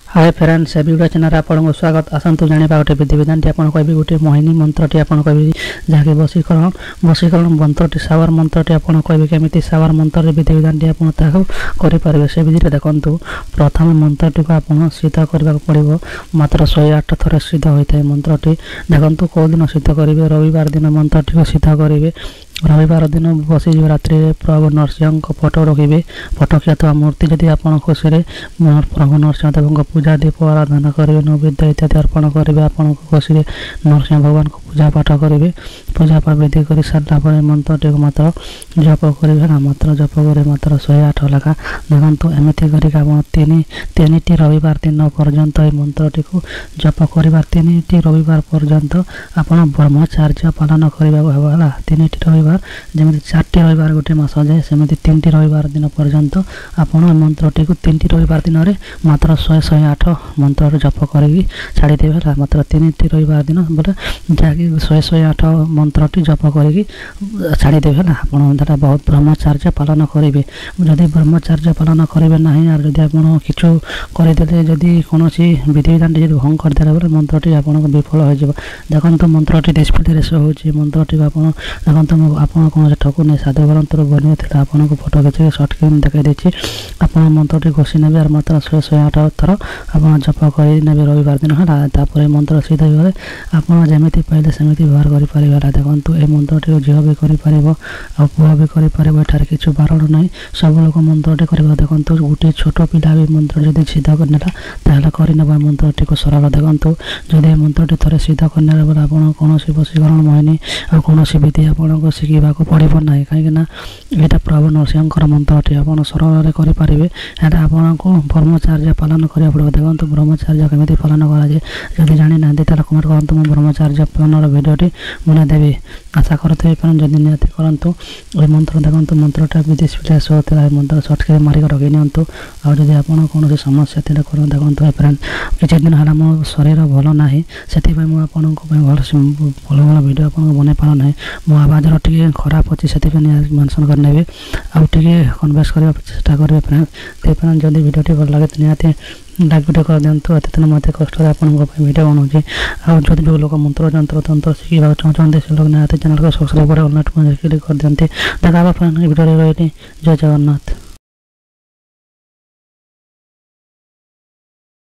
Hi friends video channel आपको स्वागत। आसतु जाना गोटे विधिविधान आप कह गोटे मोहिनी मंत्रटी आप कह जहाँकि वशीकरण मंत्रटी सावर मंत्रटी आप कह केमी सावर मंत्र विधिविधान आपरे से विधि देखूँ। प्रथम मंत्रटी को आप सिद्ध करने पड़ो मात्र 108 थर सिद्ध होता है मंत्रटी। देखो कौ दिन सिद्ध करेंगे रविवार दिन मंत्रटी को सिद्ध करेंगे। रविवार दिन बसी रात्रि प्रभु नरसिंह फोटो रखिए। फोटो क्या मूर्ति जदि आप खुशी प्रभु नरसिंह देव पूजा दीप आराधना करेंगे नैवेद्य इत्यादि अर्पण करेंगे। आप खुशी नरसिंह भगवान को पूजा पाठ करेंगे। पूजा पाठ विधि कर सारापर मंत्रटी को मात्र जप करेंगे ना मात्र जप करें मात्र 108 लेखा। देखो एमती कर तीन रविवार दिन पर्यंत ये मंत्रटी को जप कर 3 रविवार पर्यंत आप ब्रह्मचार्य पालन करवा 3 रविवार जमी 4 रविवार गोटे मास जाए सेमती 3 रविवार दिन पर्यंत आप मंत्रटी को 3 रविवार दिन में मात्र 108 मंत्र जप करी छाड़देवे। मात्र 3 रविवार दिन बोले जहाँकि 108 मंत्रटी जप करी छाड़देवे। आप बहुत ब्रह्मचार्य पालन करेंगे। जदि ब्रह्मचार्य पालन करेंगे ना और जब आप किचु करदे जदि कौन विधिविधान भंग करदे बोले मंत्रटी आप विफल हो। देखो मंत्रटी डिस्प्ले शो हो मंत्रटी को देखो आप कौन ठकु नहीं साधु ग्रंथर बनी था आपको फोटो खींचे सर्ट फिल्म देखा देती। आप मंत्रटी घोषी ने और मात्र 108 थर आप जप कर रविवार दिन है। मंत्र सिद्ध हो आप जमी पाइले सेमती व्यवहार करें। देखो ये मंत्रटी को झील भी कर पुआ भी कर किसी बारण ना सब लोग मंत्रटी कर। देखो गोटे छोट पिला भी मंत्र जब सिद्ध करनेला करने मंत्रटी को सरल। देखो जब मंत्रटी थे सिद्ध करने बोले आप कौन वशीकरण मोहिनी और कौन विधि आपको शिखा पड़ो ना कहीं यहाँ प्रभु नरसिंह मंत्रटी आप सरल करेंगे। आपको ब्रह्मचार्य पालन करा पड़ो। देखो ब्रह्मचार्य केमी पालन कराए जब जानी ना कमेंट करूँ। मैं ब्रह्मचार्य पालन भिडियोटी बनादेवी आशा करते जब निहती करूँ। ये मंत्र देखो मंत्रटा विधि शो होता है मंत्र सर्ट मारिक रखी निंतु। आदि आप कौन समस्या थी कर देखो फ्रेंड किसी दिन है मो शरीर भल ना से भल भल भिड आप बन पार ना मो आवाज टे खराब अच्छी से मेनसन करने आगे कन्वेस्ट करने चेष्टा करेंगे फ्रेंड। जब भिडियोटी भल लगे तो निहती लाइक भिडियो कर दिंतु। एत मत कष्ट आपंप भिडियो बनाऊँगी। आदि जो लोग मंत्र जंत्र तंत्र शिखा चाहते से लोग निहती चैनल को सब्सक्राइब कर क्लिक कर दिखते। देखा फ्रेंड भिडियो रही जय जगन्नाथ।